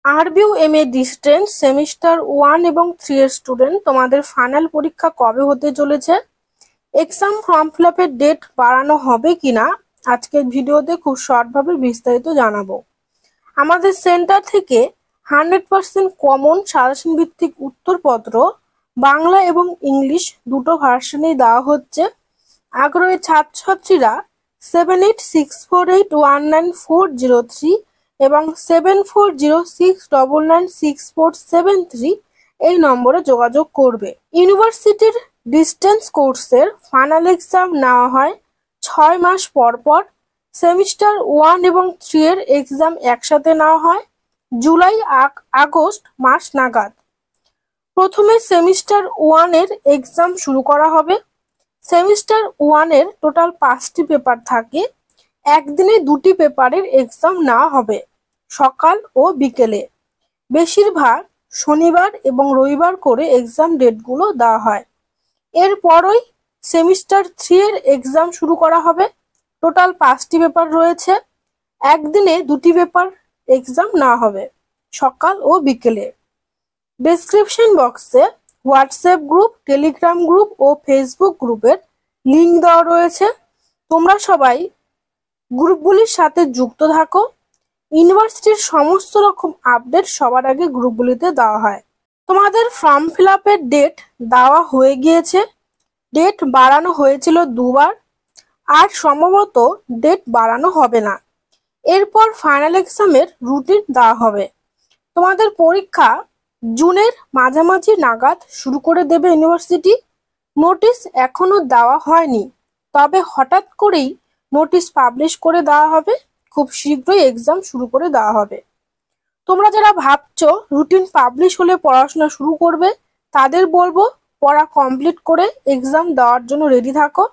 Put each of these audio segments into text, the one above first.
RBUMA distance semester 1 এবং 3 এর student, তোমাদের ফাইনাল পরীক্ষা কবে হতে চলেছে, এক্সাম ফর্ম ফিল আপের ডেট বাড়ানো হবে কিনা আজকের ভিডিওতে খুব শর্টভাবে বিস্তারিত জানাবো। আমাদের সেন্টার থেকে 100% কমন সাজেশন ভিত্তিক উত্তরপত্র বাংলা এবং ইংলিশ দুটো ভার্সনেই দেওয়া হচ্ছে। আগ্রহী ছাত্রছাত্রীরা 7864819403 এবং 7406996473 এই নম্বরে যোগাযোগ করবে। ইউনিভার্সিটির ডিস্টেন্স কোর্সের ফাইনাল এক্সাম নেওয়া হয় 6 মাস পর পর। সেমিস্টার 1 এবং 3 এর এক্সাম একসাথে নেওয়া হয় জুলাই আগস্ট মাস নাগাদ। প্রথমে সেমিস্টার 1 এর এক্সাম শুরু করা হবে। সেমিস্টার 1 এর টোটাল 5টি পেপার থাকে। একদিনে 2টি পেপারের এক্সাম নেওয়া হবে সকাল ও বিকেলে। বেশিরভাগ শনিবার এবং রবিবার করে এক্সাম ডেটগুলো দেওয়া হয়। এরপরই সেমিস্টার 3 এর এক্সাম শুরু করা হবে। টোটাল 5টি পেপার রয়েছে। একদিনে 2টি পেপার এক্সাম নেওয়া হবে সকাল ও বিকেলে। ডেসক্রিপশন বক্সে হোয়াটসঅ্যাপ গ্রুপ, টেলিগ্রাম গ্রুপ ও ফেসবুক গ্রুপের লিংক দেওয়া রয়েছে। তোমরা সবাই গ্রুপগুলির সাথে যুক্ত থাকো। ইউনিভার্সিটির সমস্ত রকম আপডেট সবার আগে গ্রুপগুলিতে দেওয়া হয়। তোমাদের ফর্ম ফিল আপের ডেট দেওয়া হয়ে গিয়েছে। ডেট বাড়ানো হয়েছিল 2বার, আর সম্ভবত ডেট বাড়ানো হবে না। এরপর ফাইনাল এক্সামের রুটিন দেওয়া হবে। তোমাদের পরীক্ষা জুনের মাঝামাঝি নাগাদ শুরু করে দেবে ইউনিভার্সিটি। নোটিশ এখনো দেওয়া হয়নি, তবে হঠাৎ করেই নোটিশ পাবলিশ করে দেওয়া হবে। খুব শীঘ্রই এক্সাম শুরু করে দেওয়া হবে। তোমরা যারা ভাবছো রুটিন পাবলিশ হলে পড়াশোনা শুরু করবে, তাদের বলবো পড়া কমপ্লিট করে এক্সাম দেওয়ার জন্য রেডি থাকো।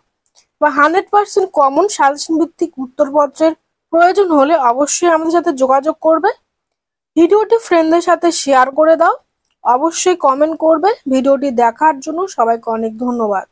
বা 100% কমন সাজেশন ভিত্তিক উত্তরপত্রের প্রয়োজন হলে অবশ্যই আমাদের সাথে যোগাযোগ করবে। ভিডিওটি ফ্রেন্ডদের সাথে শেয়ার করে দাও। অবশ্যই কমেন্ট করবে। ভিডিওটি দেখার জন্য সবাইকে অনেক ধন্যবাদ।